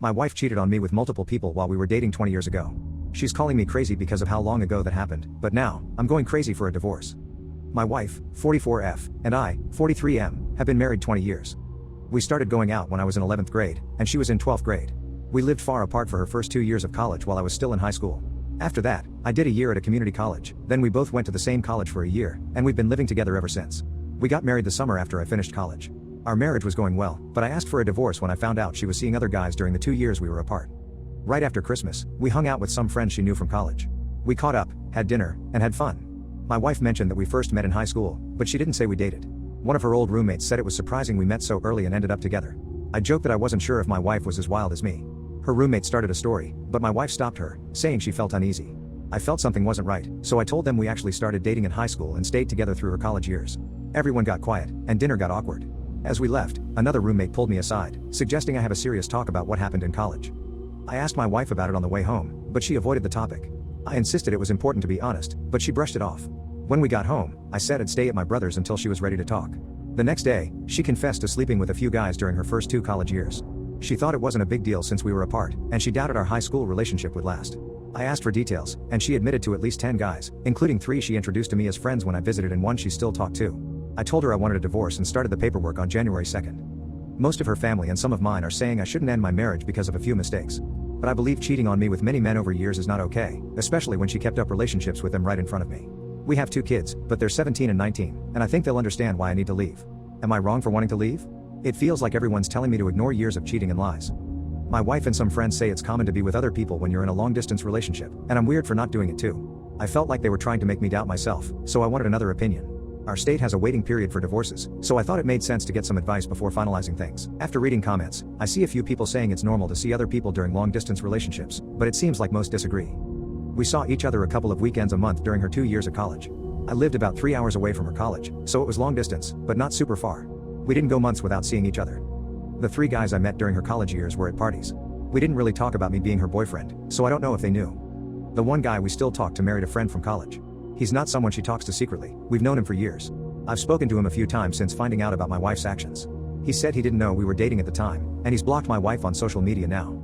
My wife cheated on me with multiple people while we were dating 20 years ago. She's calling me crazy because of how long ago that happened, but now, I'm going crazy for a divorce. My wife, 44F, and I, 43M, have been married 20 years. We started going out when I was in 11th grade, and she was in 12th grade. We lived far apart for her first 2 years of college while I was still in high school. After that, I did a year at a community college, then we both went to the same college for a year, and we've been living together ever since. We got married the summer after I finished college. Our marriage was going well, but I asked for a divorce when I found out she was seeing other guys during the 2 years we were apart. Right after Christmas, we hung out with some friends she knew from college. We caught up, had dinner, and had fun. My wife mentioned that we first met in high school, but she didn't say we dated. One of her old roommates said it was surprising we met so early and ended up together. I joked that I wasn't sure if my wife was as wild as me. Her roommate started a story, but my wife stopped her, saying she felt uneasy. I felt something wasn't right, so I told them we actually started dating in high school and stayed together through her college years. Everyone got quiet, and dinner got awkward. As we left, another roommate pulled me aside, suggesting I have a serious talk about what happened in college. I asked my wife about it on the way home, but she avoided the topic. I insisted it was important to be honest, but she brushed it off. When we got home, I said I'd stay at my brother's until she was ready to talk. The next day, she confessed to sleeping with a few guys during her first 2 college years. She thought it wasn't a big deal since we were apart, and she doubted our high school relationship would last. I asked for details, and she admitted to at least 10 guys, including 3 she introduced to me as friends when I visited and 1 she still talked to. I told her I wanted a divorce and started the paperwork on January 2nd. Most of her family and some of mine are saying I shouldn't end my marriage because of a few mistakes. But I believe cheating on me with many men over years is not okay, especially when she kept up relationships with them right in front of me. We have 2 kids, but they're 17 and 19, and I think they'll understand why I need to leave. Am I wrong for wanting to leave? It feels like everyone's telling me to ignore years of cheating and lies. My wife and some friends say it's common to be with other people when you're in a long-distance relationship, and I'm weird for not doing it too. I felt like they were trying to make me doubt myself, so I wanted another opinion. Our state has a waiting period for divorces, so I thought it made sense to get some advice before finalizing things. After reading comments, I see a few people saying it's normal to see other people during long-distance relationships, but it seems like most disagree. We saw each other a couple of weekends a month during her 2 years of college. I lived about 3 hours away from her college, so it was long distance, but not super far. We didn't go months without seeing each other. The 3 guys I met during her college years were at parties. We didn't really talk about me being her boyfriend, so I don't know if they knew. The one guy we still talk to married a friend from college. He's not someone she talks to secretly, we've known him for years. I've spoken to him a few times since finding out about my wife's actions. He said he didn't know we were dating at the time, and he's blocked my wife on social media now.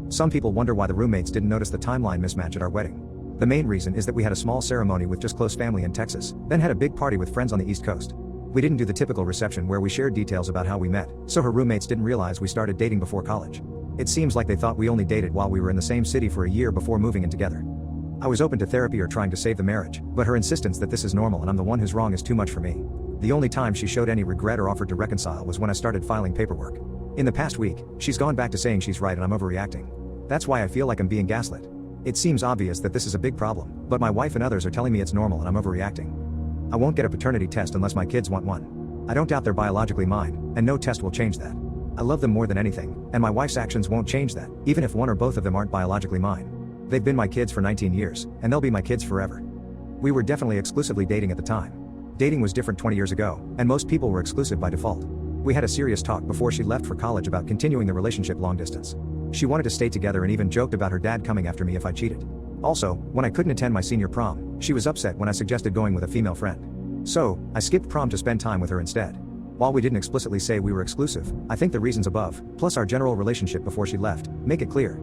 Some people wonder why the roommates didn't notice the timeline mismatch at our wedding. The main reason is that we had a small ceremony with just close family in Texas, then had a big party with friends on the East Coast. We didn't do the typical reception where we shared details about how we met, so her roommates didn't realize we started dating before college. It seems like they thought we only dated while we were in the same city for a year before moving in together. I was open to therapy or trying to save the marriage, but her insistence that this is normal and I'm the one who's wrong is too much for me. The only time she showed any regret or offered to reconcile was when I started filing paperwork. In the past week, she's gone back to saying she's right and I'm overreacting. That's why I feel like I'm being gaslit. It seems obvious that this is a big problem, but my wife and others are telling me it's normal and I'm overreacting. I won't get a paternity test unless my kids want one. I don't doubt they're biologically mine, and no test will change that. I love them more than anything, and my wife's actions won't change that, even if one or both of them aren't biologically mine. They've been my kids for 19 years, and they'll be my kids forever. We were definitely exclusively dating at the time. Dating was different 20 years ago, and most people were exclusive by default. We had a serious talk before she left for college about continuing the relationship long distance. She wanted to stay together and even joked about her dad coming after me if I cheated. Also, when I couldn't attend my senior prom, she was upset when I suggested going with a female friend. So, I skipped prom to spend time with her instead. While we didn't explicitly say we were exclusive, I think the reasons above, plus our general relationship before she left, make it clear.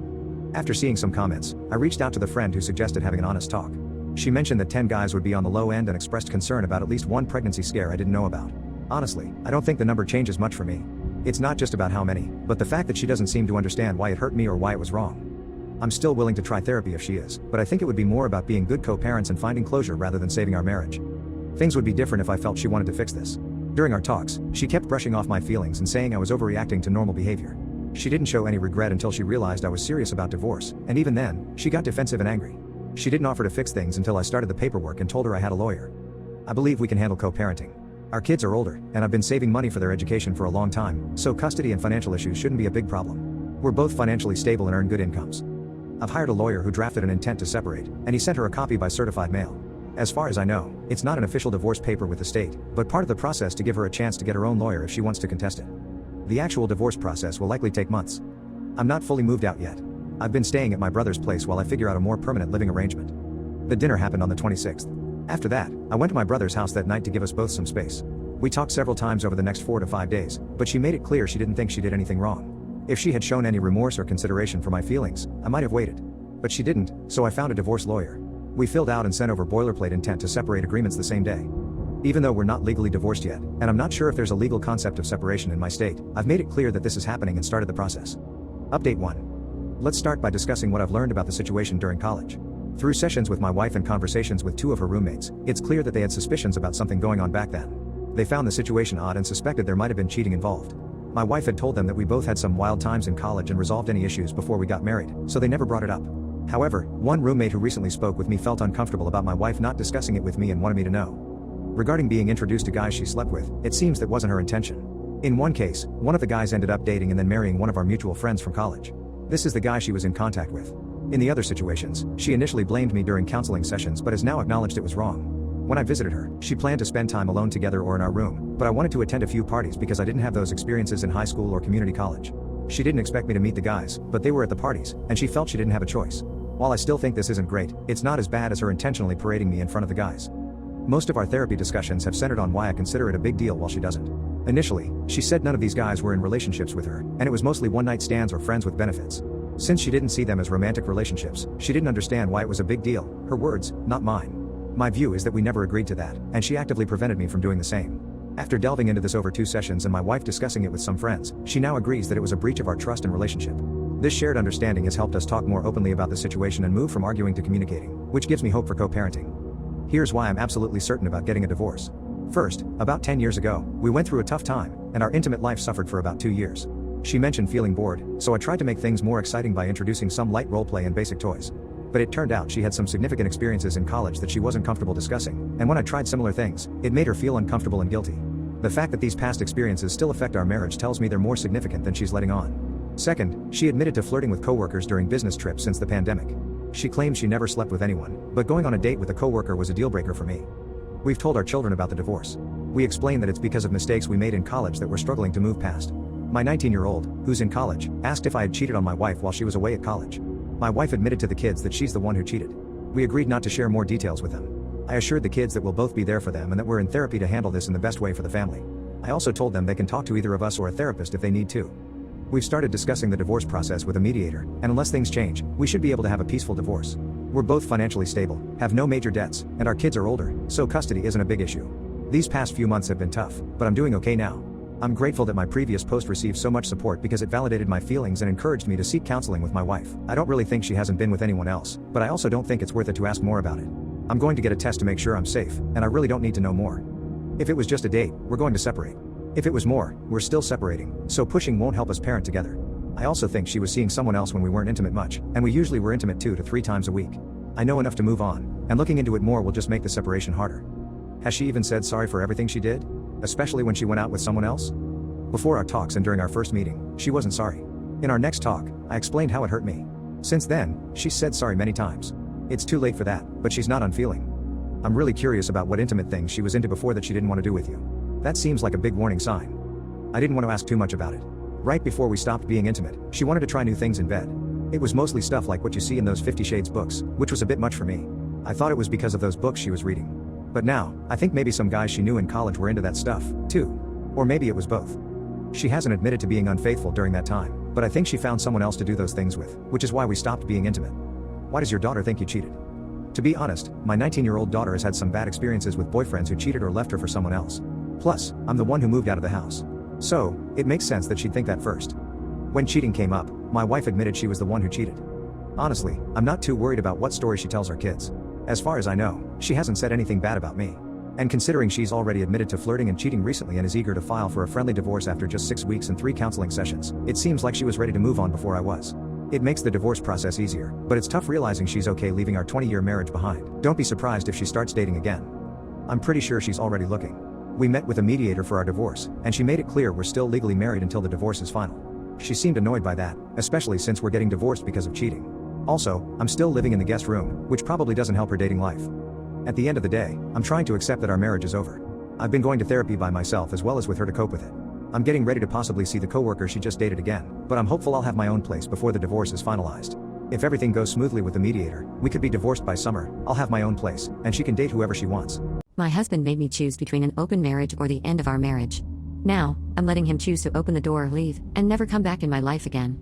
After seeing some comments, I reached out to the friend who suggested having an honest talk. She mentioned that 10 guys would be on the low end and expressed concern about at least one pregnancy scare I didn't know about. Honestly, I don't think the number changes much for me. It's not just about how many, but the fact that she doesn't seem to understand why it hurt me or why it was wrong. I'm still willing to try therapy if she is, but I think it would be more about being good co-parents and finding closure rather than saving our marriage. Things would be different if I felt she wanted to fix this. During our talks, she kept brushing off my feelings and saying I was overreacting to normal behavior. She didn't show any regret until she realized I was serious about divorce, and even then, she got defensive and angry. She didn't offer to fix things until I started the paperwork and told her I had a lawyer. I believe we can handle co-parenting. Our kids are older, and I've been saving money for their education for a long time, so custody and financial issues shouldn't be a big problem. We're both financially stable and earn good incomes. I've hired a lawyer who drafted an intent to separate, and he sent her a copy by certified mail. As far as I know, it's not an official divorce paper with the state, but part of the process to give her a chance to get her own lawyer if she wants to contest it. The actual divorce process will likely take months. I'm not fully moved out yet. I've been staying at my brother's place while I figure out a more permanent living arrangement. The dinner happened on the 26th. After that, I went to my brother's house that night to give us both some space. We talked several times over the next 4 to 5 days, but she made it clear she didn't think she did anything wrong. If she had shown any remorse or consideration for my feelings, I might have waited. But she didn't, so I found a divorce lawyer. We filled out and sent over boilerplate intent to separate agreements the same day. Even though we're not legally divorced yet, and I'm not sure if there's a legal concept of separation in my state, I've made it clear that this is happening and started the process. Update 1. Let's start by discussing what I've learned about the situation during college. Through sessions with my wife and conversations with 2 of her roommates, it's clear that they had suspicions about something going on back then. They found the situation odd and suspected there might have been cheating involved. My wife had told them that we both had some wild times in college and resolved any issues before we got married, so they never brought it up. However, one roommate who recently spoke with me felt uncomfortable about my wife not discussing it with me and wanted me to know. Regarding being introduced to guys she slept with, it seems that wasn't her intention. In one case, one of the guys ended up dating and then marrying one of our mutual friends from college. This is the guy she was in contact with. In the other situations, she initially blamed me during counseling sessions but has now acknowledged it was wrong. When I visited her, she planned to spend time alone together or in our room, but I wanted to attend a few parties because I didn't have those experiences in high school or community college. She didn't expect me to meet the guys, but they were at the parties, and she felt she didn't have a choice. While I still think this isn't great, it's not as bad as her intentionally parading me in front of the guys. Most of our therapy discussions have centered on why I consider it a big deal while she doesn't. Initially, she said none of these guys were in relationships with her, and it was mostly one-night stands or friends with benefits. Since she didn't see them as romantic relationships, she didn't understand why it was a big deal, her words, not mine. My view is that we never agreed to that, and she actively prevented me from doing the same. After delving into this over 2 sessions and my wife discussing it with some friends, she now agrees that it was a breach of our trust and relationship. This shared understanding has helped us talk more openly about the situation and move from arguing to communicating, which gives me hope for co-parenting. Here's why I'm absolutely certain about getting a divorce. First, about 10 years ago, we went through a tough time, and our intimate life suffered for about 2 years. She mentioned feeling bored, so I tried to make things more exciting by introducing some light roleplay and basic toys. But it turned out she had some significant experiences in college that she wasn't comfortable discussing, and when I tried similar things, it made her feel uncomfortable and guilty. The fact that these past experiences still affect our marriage tells me they're more significant than she's letting on. Second, she admitted to flirting with coworkers during business trips since the pandemic. She claims she never slept with anyone, but going on a date with a coworker was a deal breaker for me. We've told our children about the divorce. We explained that it's because of mistakes we made in college that we're struggling to move past. My 19-year-old, who's in college, asked if I had cheated on my wife while she was away at college. My wife admitted to the kids that she's the one who cheated. We agreed not to share more details with them. I assured the kids that we'll both be there for them and that we're in therapy to handle this in the best way for the family. I also told them they can talk to either of us or a therapist if they need to. We've started discussing the divorce process with a mediator, and unless things change, we should be able to have a peaceful divorce. We're both financially stable, have no major debts, and our kids are older, so custody isn't a big issue. These past few months have been tough, but I'm doing okay now. I'm grateful that my previous post received so much support because it validated my feelings and encouraged me to seek counseling with my wife. I don't really think she hasn't been with anyone else, but I also don't think it's worth it to ask more about it. I'm going to get a test to make sure I'm safe, and I really don't need to know more. If it was just a date, we're going to separate. If it was more, we're still separating, so pushing won't help us parent together. I also think she was seeing someone else when we weren't intimate much, and we usually were intimate 2 to 3 times a week. I know enough to move on, and looking into it more will just make the separation harder. Has she even said sorry for everything she did? Especially when she went out with someone else? Before our talks and during our first meeting, she wasn't sorry. In our next talk, I explained how it hurt me. Since then, she's said sorry many times. It's too late for that, but she's not unfeeling. I'm really curious about what intimate things she was into before that she didn't want to do with you. That seems like a big warning sign. I didn't want to ask too much about it. Right before we stopped being intimate, she wanted to try new things in bed. It was mostly stuff like what you see in those 50 Shades books, which was a bit much for me. I thought it was because of those books she was reading. But now, I think maybe some guys she knew in college were into that stuff, too. Or maybe it was both. She hasn't admitted to being unfaithful during that time, but I think she found someone else to do those things with, which is why we stopped being intimate. Why does your daughter think you cheated? To be honest, my 19-year-old daughter has had some bad experiences with boyfriends who cheated or left her for someone else. Plus, I'm the one who moved out of the house. So, it makes sense that she'd think that first. When cheating came up, my wife admitted she was the one who cheated. Honestly, I'm not too worried about what story she tells our kids. As far as I know, she hasn't said anything bad about me. And considering she's already admitted to flirting and cheating recently and is eager to file for a friendly divorce after just 6 weeks and 3 counseling sessions, it seems like she was ready to move on before I was. It makes the divorce process easier, but it's tough realizing she's okay leaving our 20-year marriage behind. Don't be surprised if she starts dating again. I'm pretty sure she's already looking. We met with a mediator for our divorce, and she made it clear we're still legally married until the divorce is final. She seemed annoyed by that, especially since we're getting divorced because of cheating. Also, I'm still living in the guest room, which probably doesn't help her dating life. At the end of the day, I'm trying to accept that our marriage is over. I've been going to therapy by myself as well as with her to cope with it. I'm getting ready to possibly see the coworker she just dated again, but I'm hopeful I'll have my own place before the divorce is finalized. If everything goes smoothly with the mediator, we could be divorced by summer, I'll have my own place, and she can date whoever she wants. My husband made me choose between an open marriage or the end of our marriage. Now, I'm letting him choose to open the door or leave, and never come back in my life again.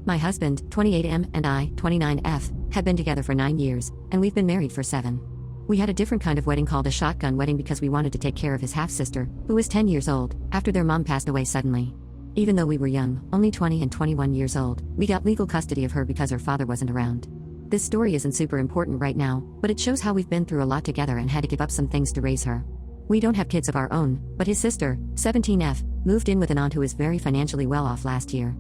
My husband, 28M, and I, 29F, have been together for 9 years, and we've been married for 7. We had a different kind of wedding called a shotgun wedding because we wanted to take care of his half-sister, who was 10 years old, after their mom passed away suddenly. Even though we were young, only 20 and 21 years old, we got legal custody of her because her father wasn't around. This story isn't super important right now, but it shows how we've been through a lot together and had to give up some things to raise her. We don't have kids of our own, but his sister, 17F, moved in with an aunt who is very financially well off last year.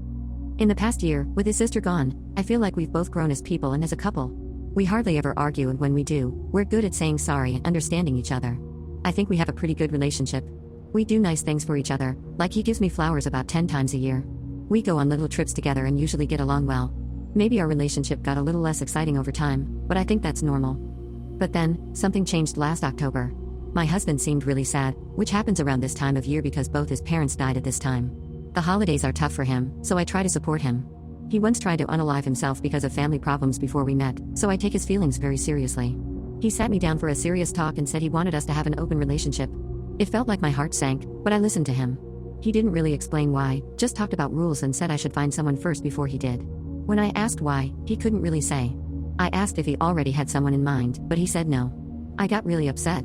In the past year, with his sister gone, I feel like we've both grown as people and as a couple. We hardly ever argue, and when we do, we're good at saying sorry and understanding each other. I think we have a pretty good relationship. We do nice things for each other, like he gives me flowers about 10 times a year. We go on little trips together and usually get along well. Maybe our relationship got a little less exciting over time, but I think that's normal. But then, something changed last October. My husband seemed really sad, which happens around this time of year because both his parents died at this time. The holidays are tough for him, so I try to support him. He once tried to unalive himself because of family problems before we met, so I take his feelings very seriously. He sat me down for a serious talk and said he wanted us to have an open relationship. It felt like my heart sank, but I listened to him. He didn't really explain why, just talked about rules and said I should find someone first before he did. When I asked why, he couldn't really say. I asked if he already had someone in mind, but he said no. I got really upset.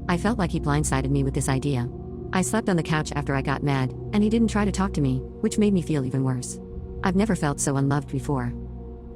I felt like he blindsided me with this idea. I slept on the couch after I got mad, and he didn't try to talk to me, which made me feel even worse. I've never felt so unloved before.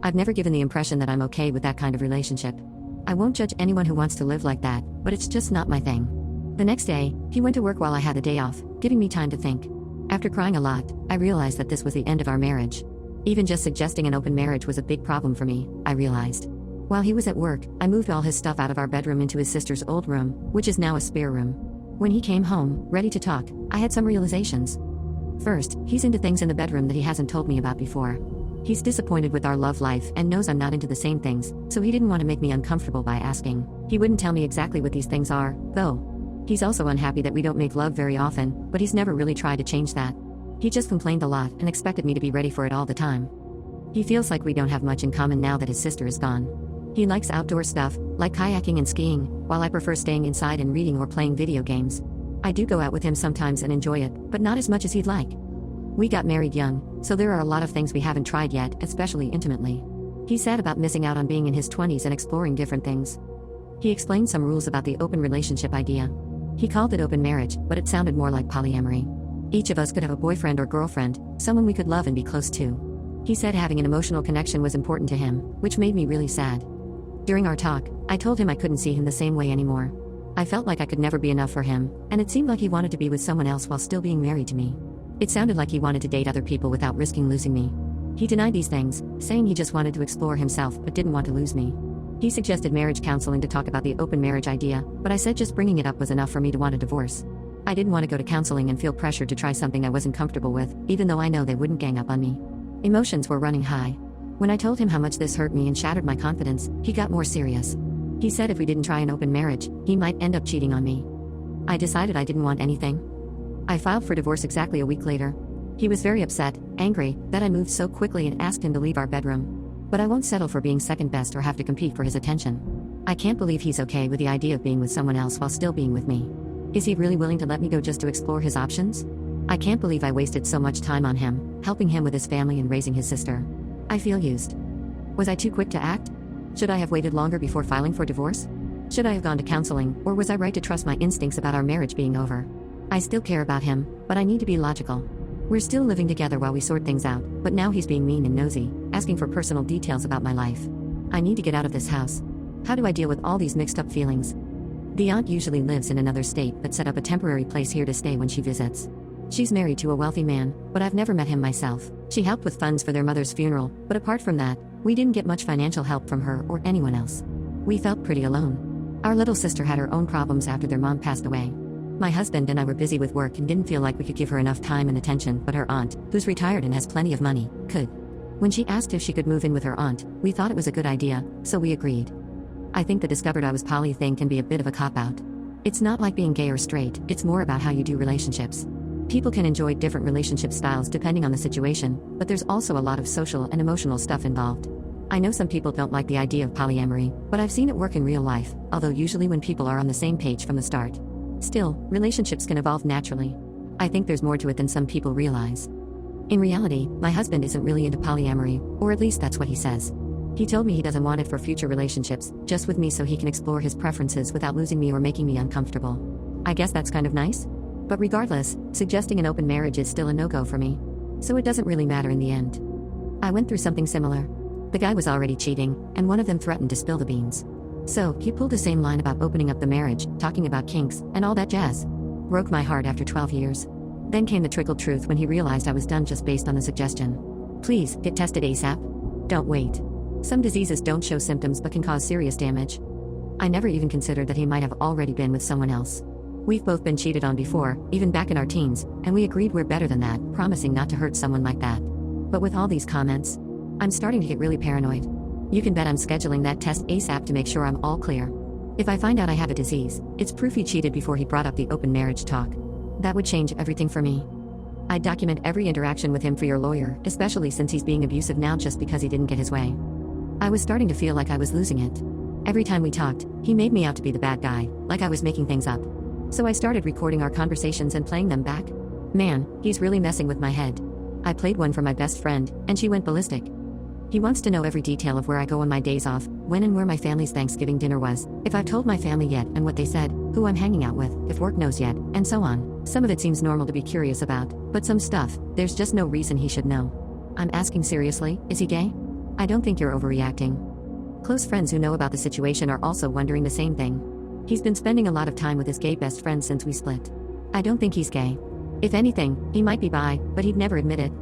I've never given the impression that I'm okay with that kind of relationship. I won't judge anyone who wants to live like that, but it's just not my thing. The next day, he went to work while I had the day off, giving me time to think. After crying a lot, I realized that this was the end of our marriage. Even just suggesting an open marriage was a big problem for me, I realized. While he was at work, I moved all his stuff out of our bedroom into his sister's old room, which is now a spare room. When he came home, ready to talk, I had some realizations. First, he's into things in the bedroom that he hasn't told me about before. He's disappointed with our love life and knows I'm not into the same things, so he didn't want to make me uncomfortable by asking. He wouldn't tell me exactly what these things are, though. He's also unhappy that we don't make love very often, but he's never really tried to change that. He just complained a lot and expected me to be ready for it all the time. He feels like we don't have much in common now that his sister is gone. He likes outdoor stuff, like kayaking and skiing, while I prefer staying inside and reading or playing video games. I do go out with him sometimes and enjoy it, but not as much as he'd like. We got married young, so there are a lot of things we haven't tried yet, especially intimately. He's sad about missing out on being in his 20s and exploring different things. He explained some rules about the open relationship idea. He called it open marriage, but it sounded more like polyamory. Each of us could have a boyfriend or girlfriend, someone we could love and be close to. He said having an emotional connection was important to him, which made me really sad. During our talk, I told him I couldn't see him the same way anymore. I felt like I could never be enough for him, and it seemed like he wanted to be with someone else while still being married to me. It sounded like he wanted to date other people without risking losing me. He denied these things, saying he just wanted to explore himself but didn't want to lose me. He suggested marriage counseling to talk about the open marriage idea, but I said just bringing it up was enough for me to want a divorce. I didn't want to go to counseling and feel pressured to try something I wasn't comfortable with, even though I know they wouldn't gang up on me. Emotions were running high. When I told him how much this hurt me and shattered my confidence, he got more serious. He said if we didn't try an open marriage, he might end up cheating on me. I decided I didn't want anything. I filed for divorce exactly a week later. He was very upset, angry, that I moved so quickly and asked him to leave our bedroom. But I won't settle for being second best or have to compete for his attention. I can't believe he's okay with the idea of being with someone else while still being with me. Is he really willing to let me go just to explore his options? I can't believe I wasted so much time on him, helping him with his family and raising his sister. I feel used. Was I too quick to act? Should I have waited longer before filing for divorce? Should I have gone to counseling, or was I right to trust my instincts about our marriage being over? I still care about him, but I need to be logical. We're still living together while we sort things out, but now he's being mean and nosy, asking for personal details about my life. I need to get out of this house. How do I deal with all these mixed up feelings? The aunt usually lives in another state but set up a temporary place here to stay when she visits. She's married to a wealthy man, but I've never met him myself. She helped with funds for their mother's funeral, but apart from that, we didn't get much financial help from her or anyone else. We felt pretty alone. Our little sister had her own problems after their mom passed away. My husband and I were busy with work and didn't feel like we could give her enough time and attention, but her aunt, who's retired and has plenty of money, could. When she asked if she could move in with her aunt, we thought it was a good idea, so we agreed. I think the discovered I was poly thing can be a bit of a cop-out. It's not like being gay or straight, it's more about how you do relationships. People can enjoy different relationship styles depending on the situation, but there's also a lot of social and emotional stuff involved. I know some people don't like the idea of polyamory, but I've seen it work in real life, although usually when people are on the same page from the start. Still, relationships can evolve naturally. I think there's more to it than some people realize. In reality, my husband isn't really into polyamory, or at least that's what he says. He told me he doesn't want it for future relationships, just with me so he can explore his preferences without losing me or making me uncomfortable. I guess that's kind of nice? But regardless, suggesting an open marriage is still a no-go for me. So it doesn't really matter in the end. I went through something similar. The guy was already cheating, and one of them threatened to spill the beans. So, he pulled the same line about opening up the marriage, talking about kinks, and all that jazz. Broke my heart after 12 years. Then came the trickled truth when he realized I was done just based on the suggestion. Please, get tested ASAP. Don't wait. Some diseases don't show symptoms but can cause serious damage. I never even considered that he might have already been with someone else. We've both been cheated on before, even back in our teens, and we agreed we're better than that, promising not to hurt someone like that. But with all these comments, I'm starting to get really paranoid. You can bet I'm scheduling that test ASAP to make sure I'm all clear. If I find out I have a disease, it's proof he cheated before he brought up the open marriage talk. That would change everything for me. I'd document every interaction with him for your lawyer, especially since he's being abusive now just because he didn't get his way. I was starting to feel like I was losing it. Every time we talked, he made me out to be the bad guy, like I was making things up. So I started recording our conversations and playing them back. Man, he's really messing with my head. I played one for my best friend, and she went ballistic. He wants to know every detail of where I go on my days off, when and where my family's Thanksgiving dinner was, if I've told my family yet and what they said, who I'm hanging out with, if work knows yet, and so on. Some of it seems normal to be curious about, but some stuff, there's just no reason he should know. I'm asking seriously, is he gay? I don't think you're overreacting. Close friends who know about the situation are also wondering the same thing. He's been spending a lot of time with his gay best friend since we split. I don't think he's gay. If anything, he might be bi, but he'd never admit it.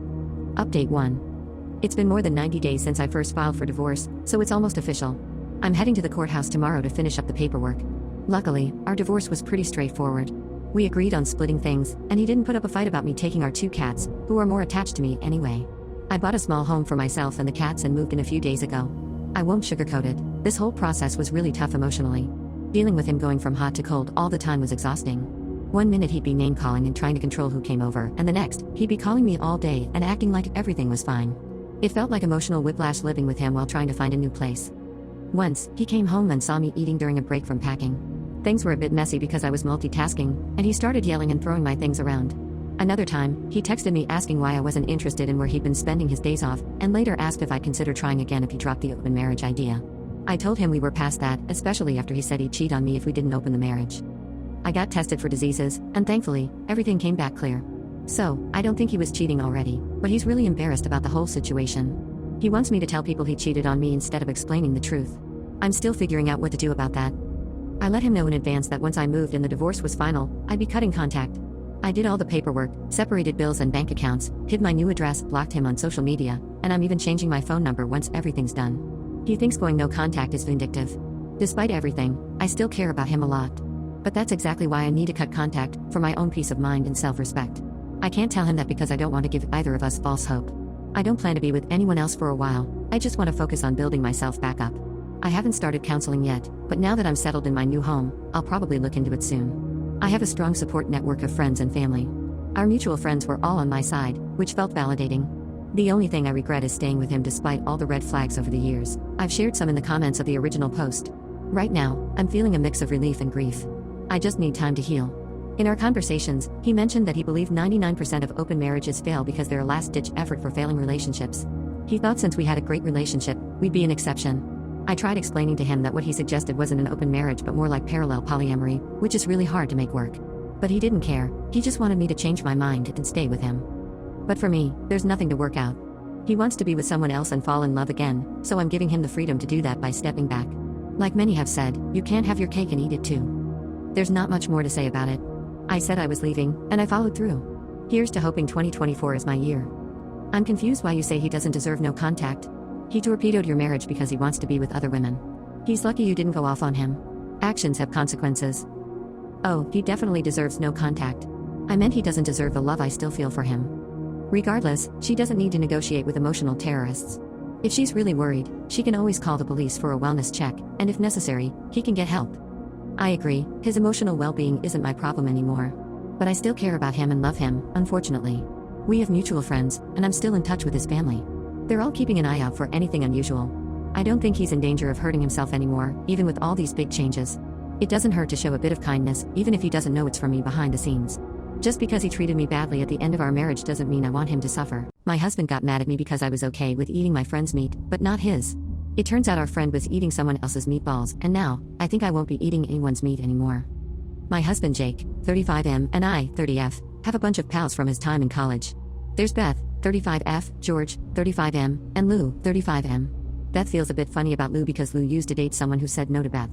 Update 1. It's been more than 90 days since I first filed for divorce, so it's almost official. I'm heading to the courthouse tomorrow to finish up the paperwork. Luckily, our divorce was pretty straightforward. We agreed on splitting things, and he didn't put up a fight about me taking our 2 cats, who are more attached to me anyway. I bought a small home for myself and the cats and moved in a few days ago. I won't sugarcoat it, this whole process was really tough emotionally. Dealing with him going from hot to cold all the time was exhausting. One minute he'd be name-calling and trying to control who came over, and the next, he'd be calling me all day and acting like everything was fine. It felt like emotional whiplash living with him while trying to find a new place. Once, he came home and saw me eating during a break from packing. Things were a bit messy because I was multitasking, and he started yelling and throwing my things around. Another time, he texted me asking why I wasn't interested in where he'd been spending his days off, and later asked if I'd consider trying again if he dropped the open marriage idea. I told him we were past that, especially after he said he'd cheat on me if we didn't open the marriage. I got tested for diseases, and thankfully, everything came back clear. So, I don't think he was cheating already, but he's really embarrassed about the whole situation. He wants me to tell people he cheated on me instead of explaining the truth. I'm still figuring out what to do about that. I let him know in advance that once I moved and the divorce was final, I'd be cutting contact. I did all the paperwork, separated bills and bank accounts, hid my new address, blocked him on social media, and I'm even changing my phone number once everything's done. He thinks going no contact is vindictive. Despite everything, I still care about him a lot. But that's exactly why I need to cut contact, for my own peace of mind and self-respect. I can't tell him that because I don't want to give either of us false hope. I don't plan to be with anyone else for a while, I just want to focus on building myself back up. I haven't started counseling yet, but now that I'm settled in my new home, I'll probably look into it soon. I have a strong support network of friends and family. Our mutual friends were all on my side, which felt validating. The only thing I regret is staying with him despite all the red flags over the years. I've shared some in the comments of the original post. Right now, I'm feeling a mix of relief and grief. I just need time to heal. In our conversations, he mentioned that he believed 99% of open marriages fail because they're a last-ditch effort for failing relationships. He thought since we had a great relationship, we'd be an exception. I tried explaining to him that what he suggested wasn't an open marriage but more like parallel polyamory, which is really hard to make work. But he didn't care, he just wanted me to change my mind and stay with him. But for me, there's nothing to work out. He wants to be with someone else and fall in love again, so I'm giving him the freedom to do that by stepping back. Like many have said, you can't have your cake and eat it too. There's not much more to say about it. I said I was leaving, and I followed through. Here's to hoping 2024 is my year. I'm confused why you say he doesn't deserve no contact. He torpedoed your marriage because he wants to be with other women. He's lucky you didn't go off on him. Actions have consequences. Oh, he definitely deserves no contact. I meant he doesn't deserve the love I still feel for him. Regardless, she doesn't need to negotiate with emotional terrorists. If she's really worried, she can always call the police for a wellness check, and if necessary, he can get help. I agree, his emotional well-being isn't my problem anymore. But I still care about him and love him, unfortunately. We have mutual friends, and I'm still in touch with his family. They're all keeping an eye out for anything unusual. I don't think he's in danger of hurting himself anymore, even with all these big changes. It doesn't hurt to show a bit of kindness, even if he doesn't know it's from me behind the scenes. Just because he treated me badly at the end of our marriage doesn't mean I want him to suffer. My husband got mad at me because I was okay with eating my friend's meat, but not his. It turns out our friend was eating someone else's meatballs, and now, I think I won't be eating anyone's meat anymore. My husband Jake, 35M, and I, 30F, have a bunch of pals from his time in college. There's Beth, 35F, George, 35M, and Lou, 35M. Beth feels a bit funny about Lou because Lou used to date someone who said no to Beth.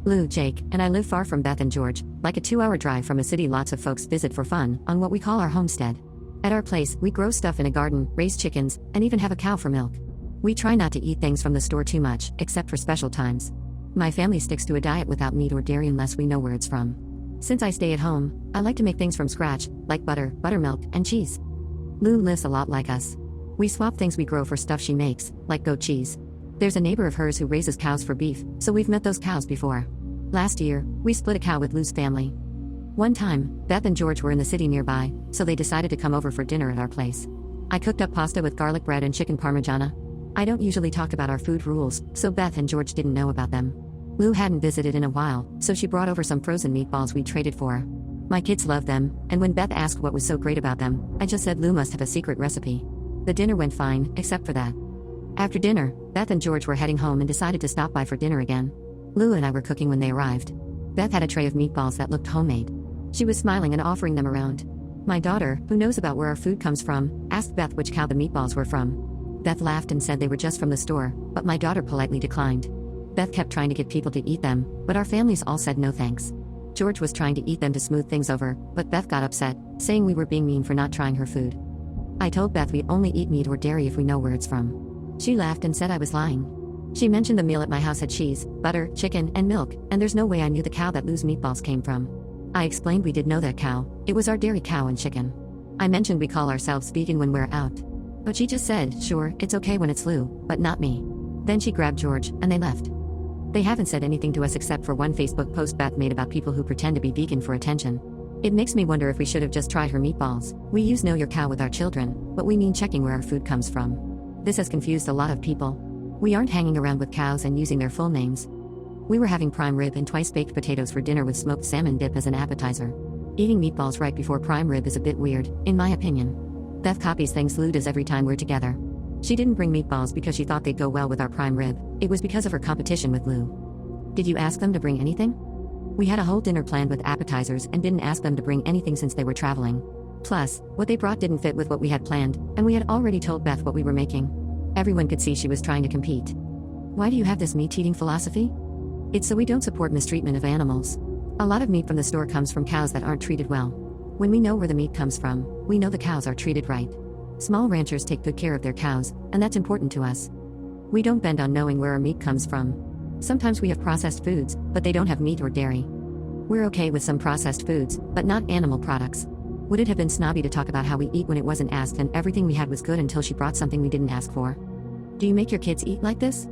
Lou, Jake, and I live far from Beth and George, like a 2-hour drive from a city lots of folks visit for fun, on what we call our homestead. At our place, we grow stuff in a garden, raise chickens, and even have a cow for milk. We try not to eat things from the store too much, except for special times. My family sticks to a diet without meat or dairy unless we know where it's from. Since I stay at home, I like to make things from scratch, like butter, buttermilk, and cheese. Lou lives a lot like us. We swap things we grow for stuff she makes, like goat cheese. There's a neighbor of hers who raises cows for beef, so we've met those cows before. Last year, we split a cow with Lou's family. One time, Beth and George were in the city nearby, so they decided to come over for dinner at our place. I cooked up pasta with garlic bread and chicken parmigiana. I don't usually talk about our food rules, so Beth and George didn't know about them. Lou hadn't visited in a while, so she brought over some frozen meatballs we traded for. My kids loved them, and when Beth asked what was so great about them, I just said Lou must have a secret recipe. The dinner went fine, except for that. After dinner, Beth and George were heading home and decided to stop by for dinner again. Lou and I were cooking when they arrived. Beth had a tray of meatballs that looked homemade. She was smiling and offering them around. My daughter, who knows about where our food comes from, asked Beth which cow the meatballs were from. Beth laughed and said they were just from the store, but my daughter politely declined. Beth kept trying to get people to eat them, but our families all said no thanks. George was trying to eat them to smooth things over, but Beth got upset, saying we were being mean for not trying her food. I told Beth we only eat meat or dairy if we know where it's from. She laughed and said I was lying. She mentioned the meal at my house had cheese, butter, chicken, and milk, and there's no way I knew the cow that Lou's meatballs came from. I explained we did know that cow, it was our dairy cow and chicken. I mentioned we call ourselves vegan when we're out. But she just said, sure, it's okay when it's Lou, but not me. Then she grabbed George, and they left. They haven't said anything to us except for one Facebook post Beth made about people who pretend to be vegan for attention. It makes me wonder if we should have just tried her meatballs. We use Know Your Cow with our children, but we mean checking where our food comes from. This has confused a lot of people. We aren't hanging around with cows and using their full names. We were having prime rib and twice baked potatoes for dinner with smoked salmon dip as an appetizer. Eating meatballs right before prime rib is a bit weird, in my opinion. Beth copies things Lou does every time we're together. She didn't bring meatballs because she thought they'd go well with our prime rib, it was because of her competition with Lou. Did you ask them to bring anything? We had a whole dinner planned with appetizers and didn't ask them to bring anything since they were traveling. Plus, what they brought didn't fit with what we had planned, and we had already told Beth what we were making. Everyone could see she was trying to compete. Why do you have this meat-eating philosophy? It's so we don't support mistreatment of animals. A lot of meat from the store comes from cows that aren't treated well. When we know where the meat comes from, we know the cows are treated right. Small ranchers take good care of their cows, and that's important to us. We don't bend on knowing where our meat comes from. Sometimes we have processed foods, but they don't have meat or dairy. We're okay with some processed foods, but not animal products. Would it have been snobby to talk about how we eat when it wasn't asked and everything we had was good until she brought something we didn't ask for? Do you make your kids eat like this?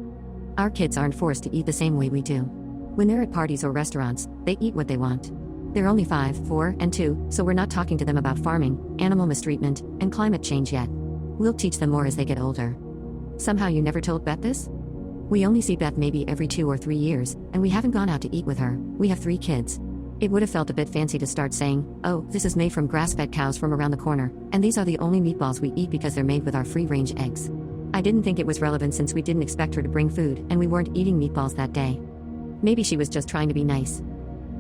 Our kids aren't forced to eat the same way we do. When they're at parties or restaurants, they eat what they want. They're only 5, 4, and 2, so we're not talking to them about farming, animal mistreatment, and climate change yet. We'll teach them more as they get older. Somehow you never told Beth this? We only see Beth maybe every 2 or 3 years, and we haven't gone out to eat with her. We have 3 kids. It would have felt a bit fancy to start saying, oh, this is made from grass-fed cows from around the corner, and these are the only meatballs we eat because they're made with our free-range eggs. I didn't think it was relevant since we didn't expect her to bring food and we weren't eating meatballs that day. Maybe she was just trying to be nice.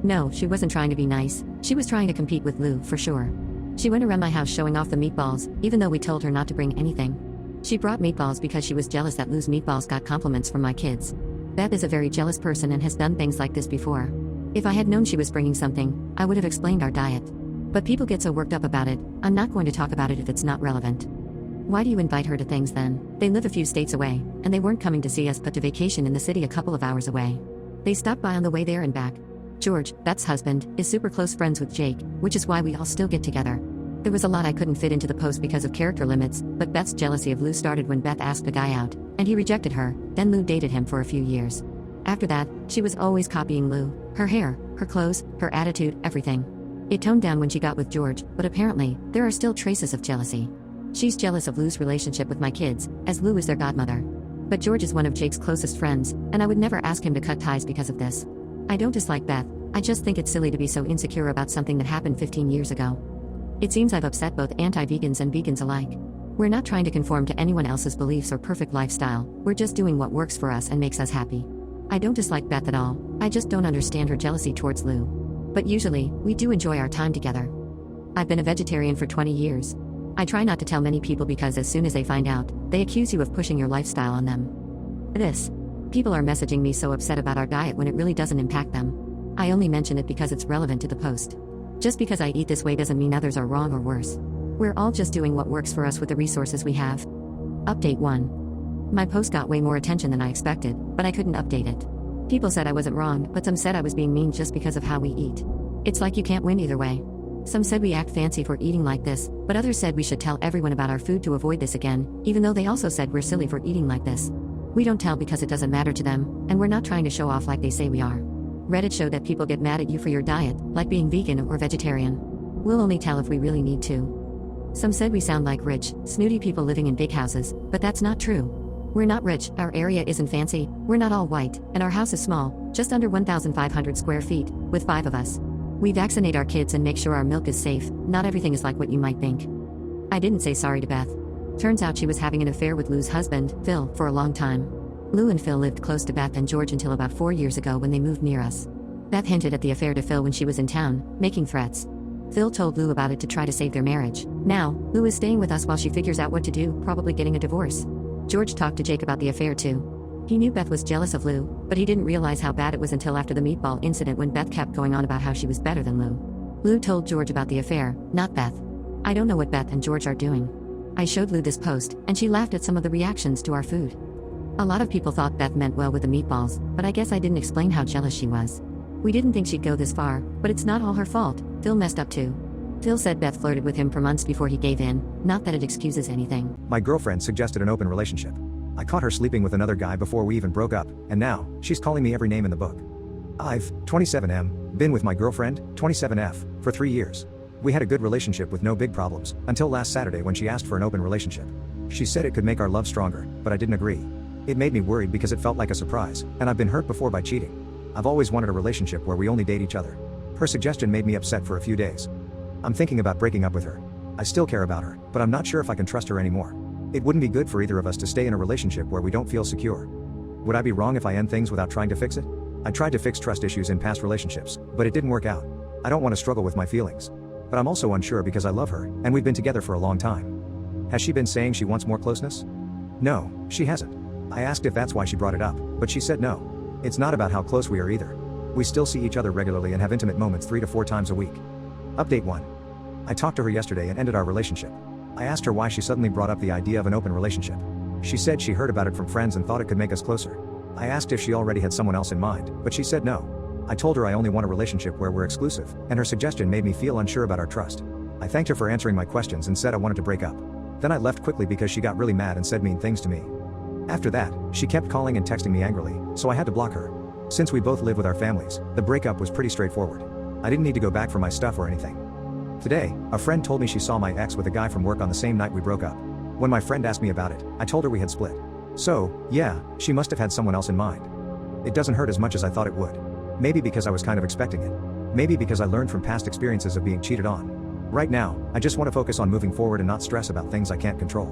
No, she wasn't trying to be nice. She was trying to compete with Lou, for sure. She went around my house showing off the meatballs, even though we told her not to bring anything. She brought meatballs because she was jealous that Lou's meatballs got compliments from my kids. Beth is a very jealous person and has done things like this before. If I had known she was bringing something, I would have explained our diet. But people get so worked up about it, I'm not going to talk about it if it's not relevant. Why do you invite her to things then? They live a few states away, and they weren't coming to see us but to vacation in the city a couple of hours away. They stopped by on the way there and back. George, Beth's husband, is super close friends with Jake, which is why we all still get together. There was a lot I couldn't fit into the post because of character limits, but Beth's jealousy of Lou started when Beth asked a guy out, and he rejected her, then Lou dated him for a few years. After that, she was always copying Lou, her hair, her clothes, her attitude, everything. It toned down when she got with George, but apparently, there are still traces of jealousy. She's jealous of Lou's relationship with my kids, as Lou is their godmother. But George is one of Jake's closest friends, and I would never ask him to cut ties because of this. I don't dislike Beth, I just think it's silly to be so insecure about something that happened 15 years ago. It seems I've upset both anti-vegans and vegans alike. We're not trying to conform to anyone else's beliefs or perfect lifestyle, we're just doing what works for us and makes us happy. I don't dislike Beth at all, I just don't understand her jealousy towards Lou. But usually, we do enjoy our time together. I've been a vegetarian for 20 years. I try not to tell many people because as soon as they find out, they accuse you of pushing your lifestyle on them. People are messaging me so upset about our diet when it really doesn't impact them. I only mention it because it's relevant to the post. Just because I eat this way doesn't mean others are wrong or worse. We're all just doing what works for us with the resources we have. Update 1. My post got way more attention than I expected, but I couldn't update it. People said I wasn't wrong, but some said I was being mean just because of how we eat. It's like you can't win either way. Some said we act fancy for eating like this, but others said we should tell everyone about our food to avoid this again, even though they also said we're silly for eating like this. We don't tell because it doesn't matter to them, and we're not trying to show off like they say we are. Reddit showed that people get mad at you for your diet, like being vegan or vegetarian. We'll only tell if we really need to. Some said we sound like rich, snooty people living in big houses, but that's not true. We're not rich, our area isn't fancy, we're not all white, and our house is small, just under 1,500 square feet, with 5 of us. We vaccinate our kids and make sure our milk is safe, not everything is like what you might think. I didn't say sorry to Beth. Turns out she was having an affair with Lou's husband, Phil, for a long time. Lou and Phil lived close to Beth and George until about 4 years ago when they moved near us. Beth hinted at the affair to Phil when she was in town, making threats. Phil told Lou about it to try to save their marriage. Now, Lou is staying with us while she figures out what to do, probably getting a divorce. George talked to Jake about the affair too. He knew Beth was jealous of Lou, but he didn't realize how bad it was until after the meatball incident when Beth kept going on about how she was better than Lou. Lou told George about the affair, not Beth. I don't know what Beth and George are doing. I showed Lou this post, and she laughed at some of the reactions to our food. A lot of people thought Beth meant well with the meatballs, but I guess I didn't explain how jealous she was. We didn't think she'd go this far, but it's not all her fault. Phil messed up too. Phil said Beth flirted with him for months before he gave in, not that it excuses anything. My girlfriend suggested an open relationship. I caught her sleeping with another guy before we even broke up, and now, she's calling me every name in the book. I've, 27M, been with my girlfriend, 27F, for 3 years. We had a good relationship with no big problems, until last Saturday when she asked for an open relationship. She said it could make our love stronger, but I didn't agree. It made me worried because it felt like a surprise, and I've been hurt before by cheating. I've always wanted a relationship where we only date each other. Her suggestion made me upset for a few days. I'm thinking about breaking up with her. I still care about her, but I'm not sure if I can trust her anymore. It wouldn't be good for either of us to stay in a relationship where we don't feel secure. Would I be wrong if I end things without trying to fix it? I tried to fix trust issues in past relationships, but it didn't work out. I don't want to struggle with my feelings. But I'm also unsure because I love her, and we've been together for a long time. Has she been saying she wants more closeness? No, she hasn't. I asked if that's why she brought it up, but she said no. It's not about how close we are either. We still see each other regularly and have intimate moments 3 to 4 times a week. Update 1. I talked to her yesterday and ended our relationship. I asked her why she suddenly brought up the idea of an open relationship. She said she heard about it from friends and thought it could make us closer. I asked if she already had someone else in mind, but she said no. I told her I only want a relationship where we're exclusive, and her suggestion made me feel unsure about our trust. I thanked her for answering my questions and said I wanted to break up. Then I left quickly because she got really mad and said mean things to me. After that, she kept calling and texting me angrily, so I had to block her. Since we both live with our families, the breakup was pretty straightforward. I didn't need to go back for my stuff or anything. Today, a friend told me she saw my ex with a guy from work on the same night we broke up. When my friend asked me about it, I told her we had split. So, yeah, she must have had someone else in mind. It doesn't hurt as much as I thought it would. Maybe because I was kind of expecting it. Maybe because I learned from past experiences of being cheated on. Right now, I just want to focus on moving forward and not stress about things I can't control.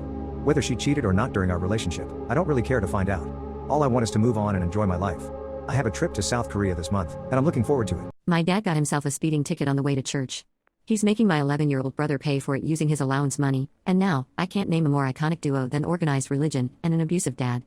Whether she cheated or not during our relationship, I don't really care to find out. All I want is to move on and enjoy my life. I have a trip to South Korea this month, and I'm looking forward to it. My dad got himself a speeding ticket on the way to church. He's making my 11-year-old brother pay for it using his allowance money, and now, I can't name a more iconic duo than organized religion and an abusive dad.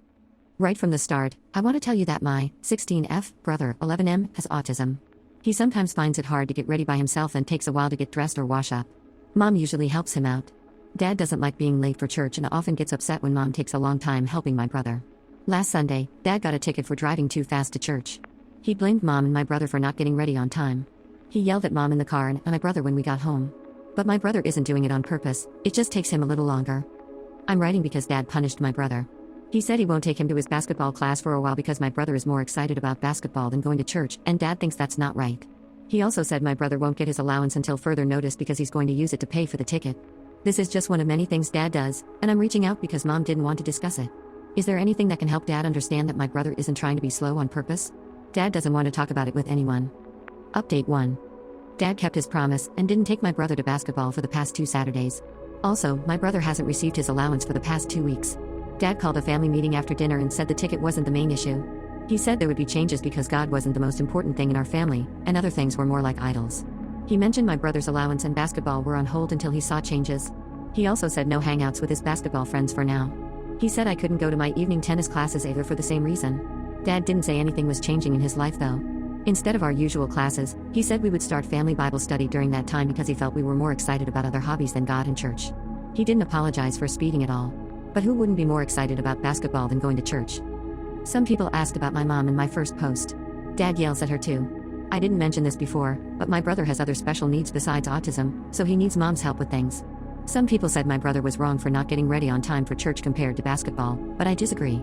Right from the start, I want to tell you that my 16F brother, 11M, has autism. He sometimes finds it hard to get ready by himself and takes a while to get dressed or wash up. Mom usually helps him out. Dad doesn't like being late for church and often gets upset when Mom takes a long time helping my brother. Last Sunday, Dad got a ticket for driving too fast to church. He blamed Mom and my brother for not getting ready on time. He yelled at Mom in the car and my brother when we got home. But my brother isn't doing it on purpose, it just takes him a little longer. I'm writing because Dad punished my brother. He said he won't take him to his basketball class for a while because my brother is more excited about basketball than going to church, and Dad thinks that's not right. He also said my brother won't get his allowance until further notice because he's going to use it to pay for the ticket. This is just one of many things Dad does, and I'm reaching out because Mom didn't want to discuss it. Is there anything that can help Dad understand that my brother isn't trying to be slow on purpose? Dad doesn't want to talk about it with anyone. Update 1. Dad kept his promise and didn't take my brother to basketball for the past 2 Saturdays. Also, my brother hasn't received his allowance for the past 2 weeks. Dad called a family meeting after dinner and said the ticket wasn't the main issue. He said there would be changes because God wasn't the most important thing in our family, and other things were more like idols. He mentioned my brother's allowance and basketball were on hold until he saw changes. He also said no hangouts with his basketball friends for now. He said I couldn't go to my evening tennis classes either for the same reason. Dad didn't say anything was changing in his life though. Instead of our usual classes, he said we would start family Bible study during that time because he felt we were more excited about other hobbies than God and church. He didn't apologize for speeding at all. But who wouldn't be more excited about basketball than going to church? Some people asked about my mom in my first post. Dad yells at her too. I didn't mention this before, but my brother has other special needs besides autism, so he needs mom's help with things. Some people said my brother was wrong for not getting ready on time for church compared to basketball, but I disagree.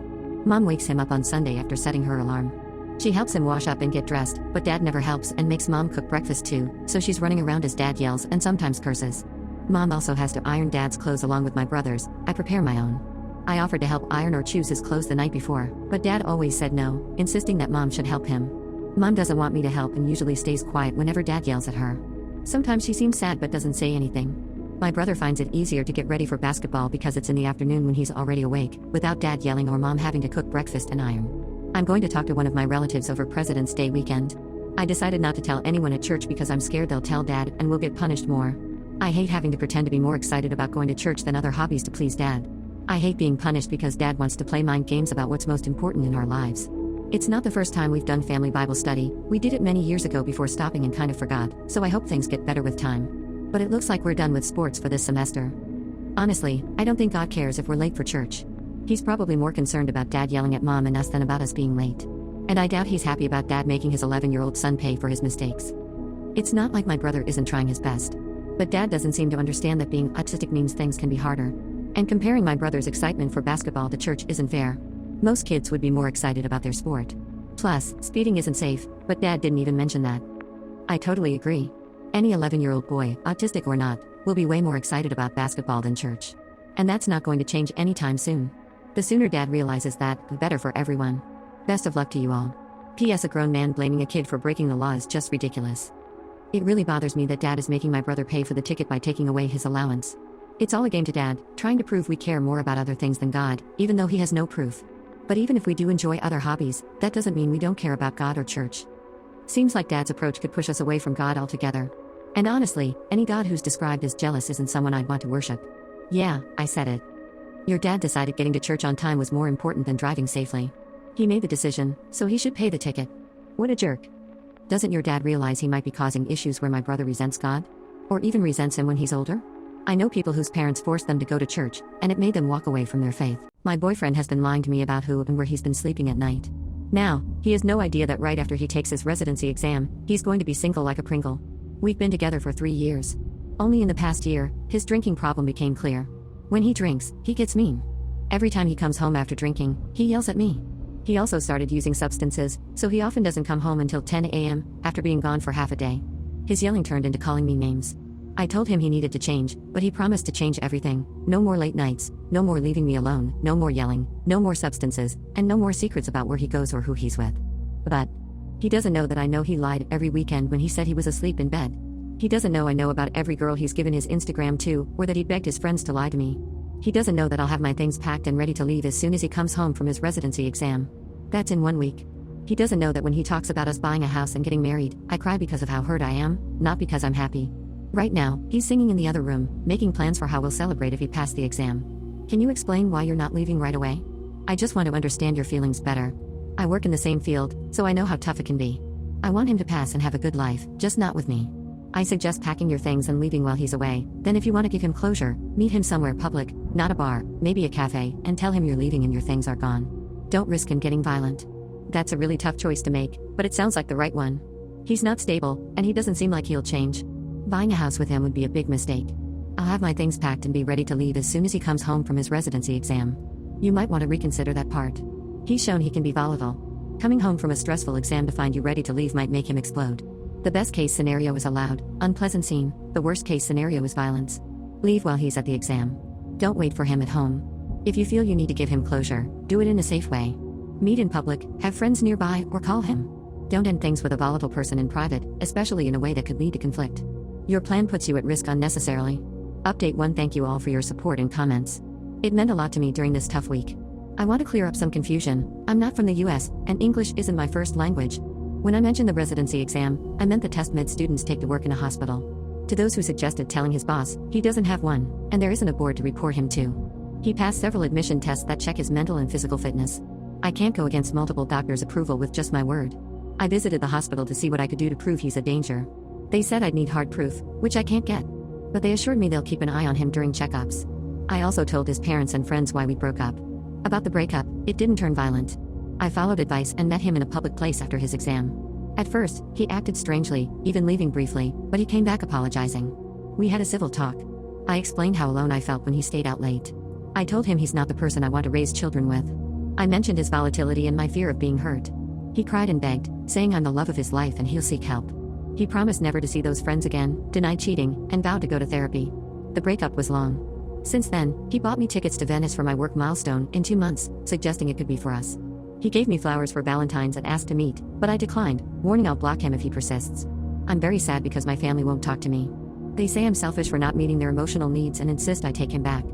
Mom wakes him up on Sunday after setting her alarm. She helps him wash up and get dressed, but Dad never helps and makes Mom cook breakfast too, so she's running around as Dad yells and sometimes curses. Mom also has to iron Dad's clothes along with my brother's. I prepare my own. I offered to help iron or choose his clothes the night before, but Dad always said no, insisting that Mom should help him. Mom doesn't want me to help and usually stays quiet whenever Dad yells at her. Sometimes she seems sad but doesn't say anything. My brother finds it easier to get ready for basketball because it's in the afternoon when he's already awake, without Dad yelling or Mom having to cook breakfast and iron. I'm going to talk to one of my relatives over President's Day weekend. I decided not to tell anyone at church because I'm scared they'll tell Dad and we'll get punished more. I hate having to pretend to be more excited about going to church than other hobbies to please Dad. I hate being punished because Dad wants to play mind games about what's most important in our lives. It's not the first time we've done family Bible study. We did it many years ago before stopping and kind of forgot, so I hope things get better with time. But it looks like we're done with sports for this semester. Honestly, I don't think God cares if we're late for church. He's probably more concerned about Dad yelling at Mom and us than about us being late. And I doubt he's happy about Dad making his 11-year-old son pay for his mistakes. It's not like my brother isn't trying his best. But Dad doesn't seem to understand that being autistic means things can be harder. And comparing my brother's excitement for basketball to church isn't fair. Most kids would be more excited about their sport. Plus, speeding isn't safe, but Dad didn't even mention that. I totally agree. Any 11-year-old boy, autistic or not, will be way more excited about basketball than church. And that's not going to change anytime soon. The sooner Dad realizes that, the better for everyone. Best of luck to you all. P.S. A grown man blaming a kid for breaking the law is just ridiculous. It really bothers me that Dad is making my brother pay for the ticket by taking away his allowance. It's all a game to Dad, trying to prove we care more about other things than God, even though he has no proof. But even if we do enjoy other hobbies, that doesn't mean we don't care about God or church. Seems like Dad's approach could push us away from God altogether. And honestly, any God who's described as jealous isn't someone I'd want to worship. Yeah, I said it. Your dad decided getting to church on time was more important than driving safely. He made the decision, so he should pay the ticket. What a jerk. Doesn't your dad realize he might be causing issues where my brother resents God? Or even resents him when he's older? I know people whose parents forced them to go to church, and it made them walk away from their faith. My boyfriend has been lying to me about who and where he's been sleeping at night. Now, he has no idea that right after he takes his residency exam, he's going to be single like a Pringle. We've been together for 3 years. Only in the past year, his drinking problem became clear. When he drinks, he gets mean. Every time he comes home after drinking, he yells at me. He also started using substances, so he often doesn't come home until 10 a.m., after being gone for half a day. His yelling turned into calling me names. I told him he needed to change, but he promised to change everything. No more late nights, no more leaving me alone, no more yelling, no more substances, and no more secrets about where he goes or who he's with. But he doesn't know that I know he lied every weekend when he said he was asleep in bed. He doesn't know I know about every girl he's given his Instagram to, or that he begged his friends to lie to me. He doesn't know that I'll have my things packed and ready to leave as soon as he comes home from his residency exam. That's in 1 week. He doesn't know that when he talks about us buying a house and getting married, I cry because of how hurt I am, not because I'm happy. Right now, he's singing in the other room, making plans for how we'll celebrate if he passed the exam. Can you explain why you're not leaving right away? I just want to understand your feelings better. I work in the same field, so I know how tough it can be. I want him to pass and have a good life, just not with me. I suggest packing your things and leaving while he's away. Then if you want to give him closure, meet him somewhere public, not a bar, maybe a cafe, and tell him you're leaving and your things are gone. Don't risk him getting violent. That's a really tough choice to make, but it sounds like the right one. He's not stable, and he doesn't seem like he'll change. Buying a house with him would be a big mistake. I'll have my things packed and be ready to leave as soon as he comes home from his residency exam. You might want to reconsider that part. He's shown he can be volatile. Coming home from a stressful exam to find you ready to leave might make him explode. The best case scenario is a loud, unpleasant scene. The worst case scenario is violence. Leave while he's at the exam. Don't wait for him at home. If you feel you need to give him closure, do it in a safe way. Meet in public, have friends nearby, or call him. Don't end things with a volatile person in private, especially in a way that could lead to conflict. Your plan puts you at risk unnecessarily. Update 1. Thank you all for your support and comments. It meant a lot to me during this tough week. I want to clear up some confusion. I'm not from the US, and English isn't my first language. When I mentioned the residency exam, I meant the test med students take to work in a hospital. To those who suggested telling his boss, he doesn't have one, and there isn't a board to report him to. He passed several admission tests that check his mental and physical fitness. I can't go against multiple doctors' approval with just my word. I visited the hospital to see what I could do to prove he's a danger. They said I'd need hard proof, which I can't get. But they assured me they'll keep an eye on him during checkups. I also told his parents and friends why we broke up. About the breakup, it didn't turn violent. I followed advice and met him in a public place after his exam. At first, he acted strangely, even leaving briefly, but he came back apologizing. We had a civil talk. I explained how alone I felt when he stayed out late. I told him he's not the person I want to raise children with. I mentioned his volatility and my fear of being hurt. He cried and begged, saying I'm the love of his life and he'll seek help. He promised never to see those friends again, denied cheating, and vowed to go to therapy. The breakup was long. Since then, he bought me tickets to Venice for my work milestone in 2 months, suggesting it could be for us. He gave me flowers for Valentine's and asked to meet, but I declined, warning I'll block him if he persists. I'm very sad because my family won't talk to me. They say I'm selfish for not meeting their emotional needs and insist I take him back.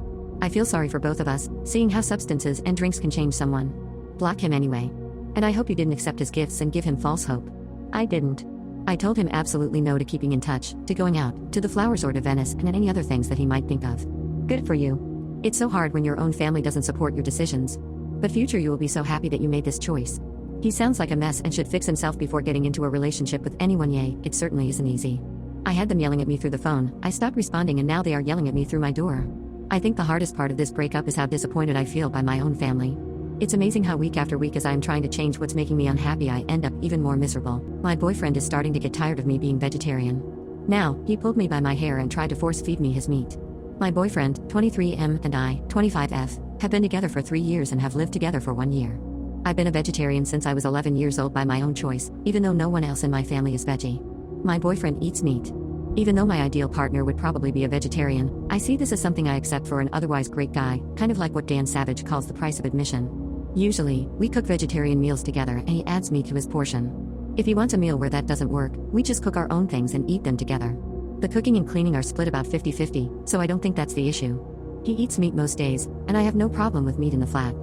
I feel sorry for both of us, seeing how substances and drinks can change someone. Block him anyway. And I hope you didn't accept his gifts and give him false hope. I didn't. I told him absolutely no to keeping in touch, to going out, to the flowers or to Venice and any other things that he might think of. Good for you. It's so hard when your own family doesn't support your decisions. But future you will be so happy that you made this choice. He sounds like a mess and should fix himself before getting into a relationship with anyone. Yay, it certainly isn't easy. I had them yelling at me through the phone, I stopped responding and now they are yelling at me through my door. I think the hardest part of this breakup is how disappointed I feel by my own family. It's amazing how week after week as I am trying to change what's making me unhappy I end up even more miserable. My boyfriend is starting to get tired of me being vegetarian. Now, he pulled me by my hair and tried to force feed me his meat. My boyfriend, 23M, and I, 25F, have been together for 3 years and have lived together for 1 year. I've been a vegetarian since I was 11 years old by my own choice, even though no one else in my family is veggie. My boyfriend eats meat. Even though my ideal partner would probably be a vegetarian, I see this as something I accept for an otherwise great guy, kind of like what Dan Savage calls the price of admission. Usually, we cook vegetarian meals together and he adds meat to his portion. If he wants a meal where that doesn't work, we just cook our own things and eat them together. The cooking and cleaning are split about 50-50, so I don't think that's the issue. He eats meat most days, and I have no problem with meat in the flat.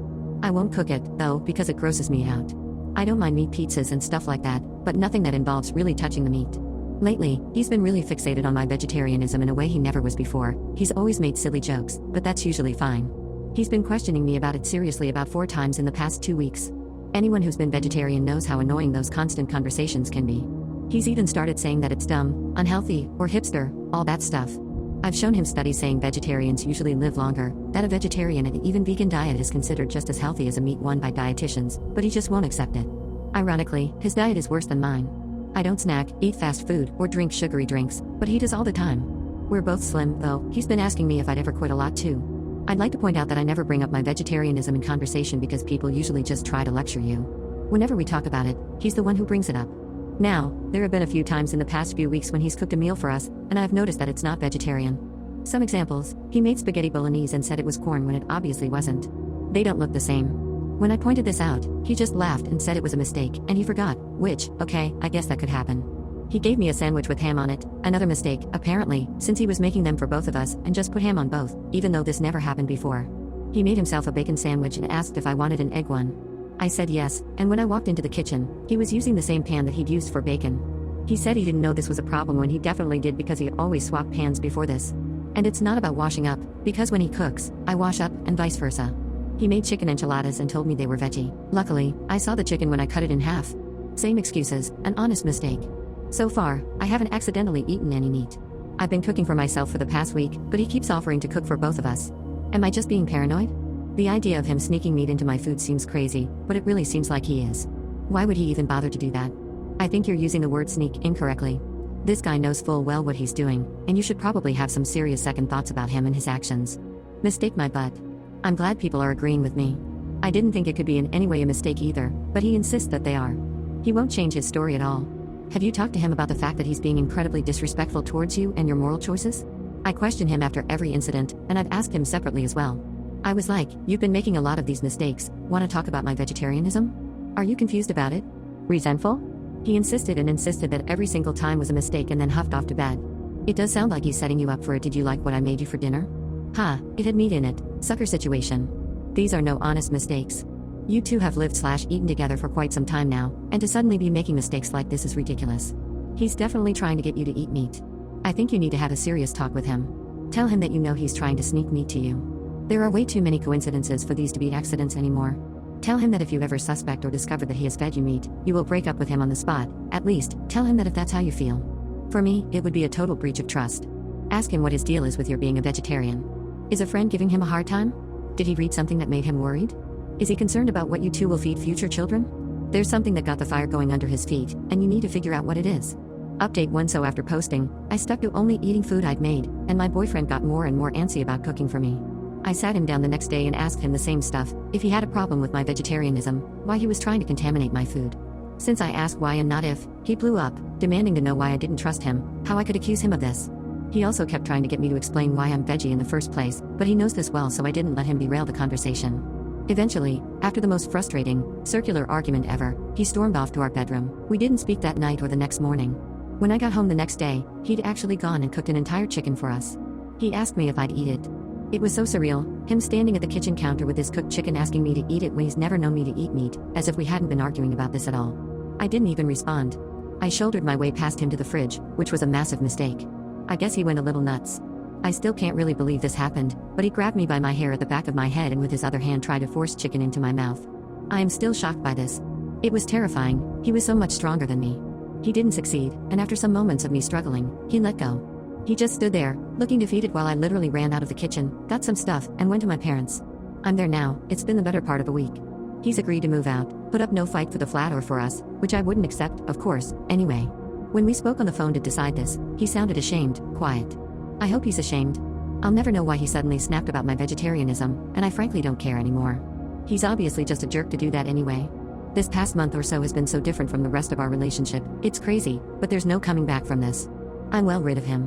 I won't cook it, though, because it grosses me out. I don't mind meat pizzas and stuff like that, but nothing that involves really touching the meat. Lately, he's been really fixated on my vegetarianism in a way he never was before. He's always made silly jokes, but that's usually fine. He's been questioning me about it seriously about 4 times in the past 2 weeks. Anyone who's been vegetarian knows how annoying those constant conversations can be. He's even started saying that it's dumb, unhealthy, or hipster, all that stuff. I've shown him studies saying vegetarians usually live longer, that a vegetarian and even vegan diet is considered just as healthy as a meat one by dietitians, but he just won't accept it. Ironically, his diet is worse than mine. I don't snack, eat fast food, or drink sugary drinks, but he does all the time. We're both slim, though. He's been asking me if I'd ever quit a lot too. I'd like to point out that I never bring up my vegetarianism in conversation because people usually just try to lecture you. Whenever we talk about it, he's the one who brings it up. Now, there have been a few times in the past few weeks when he's cooked a meal for us, and I've noticed that it's not vegetarian. Some examples: he made spaghetti bolognese and said it was corn when it obviously wasn't. They don't look the same. When I pointed this out, he just laughed and said it was a mistake, and he forgot, which, okay, I guess that could happen. He gave me a sandwich with ham on it, another mistake, apparently, since he was making them for both of us, and just put ham on both, even though this never happened before. He made himself a bacon sandwich and asked if I wanted an egg one. I said yes, and when I walked into the kitchen, he was using the same pan that he'd used for bacon. He said he didn't know this was a problem when he definitely did because he always swapped pans before this. And it's not about washing up, because when he cooks, I wash up, and vice versa. He made chicken enchiladas and told me they were veggie. Luckily, I saw the chicken when I cut it in half. Same excuses, an honest mistake. So far, I haven't accidentally eaten any meat. I've been cooking for myself for the past week, but he keeps offering to cook for both of us. Am I just being paranoid? The idea of him sneaking meat into my food seems crazy, but it really seems like he is. Why would he even bother to do that? I think you're using the word sneak incorrectly. This guy knows full well what he's doing, and you should probably have some serious second thoughts about him and his actions. Mistake my butt. I'm glad people are agreeing with me. I didn't think it could be in any way a mistake either, but he insists that they are. He won't change his story at all. Have you talked to him about the fact that he's being incredibly disrespectful towards you and your moral choices? I question him after every incident, and I've asked him separately as well. I was like, you've been making a lot of these mistakes, want to talk about my vegetarianism? Are you confused about it? Resentful? He insisted and insisted that every single time was a mistake and then huffed off to bed. It does sound like he's setting you up for it. Did you like what I made you for dinner? Ha, it had meat in it, sucker situation. These are no honest mistakes. You two have lived/eaten together for quite some time now, and to suddenly be making mistakes like this is ridiculous. He's definitely trying to get you to eat meat. I think you need to have a serious talk with him. Tell him that you know he's trying to sneak meat to you. There are way too many coincidences for these to be accidents anymore. Tell him that if you ever suspect or discover that he has fed you meat, you will break up with him on the spot. At least, tell him that if that's how you feel. For me, it would be a total breach of trust. Ask him what his deal is with your being a vegetarian. Is a friend giving him a hard time? Did he read something that made him worried? Is he concerned about what you two will feed future children? There's something that got the fire going under his feet, and you need to figure out what it is. Update 1. So after posting, I stuck to only eating food I'd made, and my boyfriend got more and more antsy about cooking for me. I sat him down the next day and asked him the same stuff, if he had a problem with my vegetarianism, why he was trying to contaminate my food. Since I asked why and not if, he blew up, demanding to know why I didn't trust him, how I could accuse him of this. He also kept trying to get me to explain why I'm veggie in the first place, but he knows this well, so I didn't let him derail the conversation. Eventually, after the most frustrating, circular argument ever, he stormed off to our bedroom. We didn't speak that night or the next morning. When I got home the next day, he'd actually gone and cooked an entire chicken for us. He asked me if I'd eat it. It was so surreal, him standing at the kitchen counter with his cooked chicken asking me to eat it when he's never known me to eat meat, as if we hadn't been arguing about this at all. I didn't even respond. I shouldered my way past him to the fridge, which was a massive mistake. I guess he went a little nuts. I still can't really believe this happened, but he grabbed me by my hair at the back of my head and with his other hand tried to force chicken into my mouth. I am still shocked by this. It was terrifying. He was so much stronger than me. He didn't succeed, and after some moments of me struggling, he let go. He just stood there, looking defeated while I literally ran out of the kitchen, got some stuff, and went to my parents. I'm there now. It's been the better part of a week. He's agreed to move out, put up no fight for the flat or for us, which I wouldn't accept, of course, anyway. When we spoke on the phone to decide this, he sounded ashamed, quiet. I hope he's ashamed. I'll never know why he suddenly snapped about my vegetarianism, and I frankly don't care anymore. He's obviously just a jerk to do that anyway. This past month or so has been so different from the rest of our relationship, it's crazy, but there's no coming back from this. I'm well rid of him.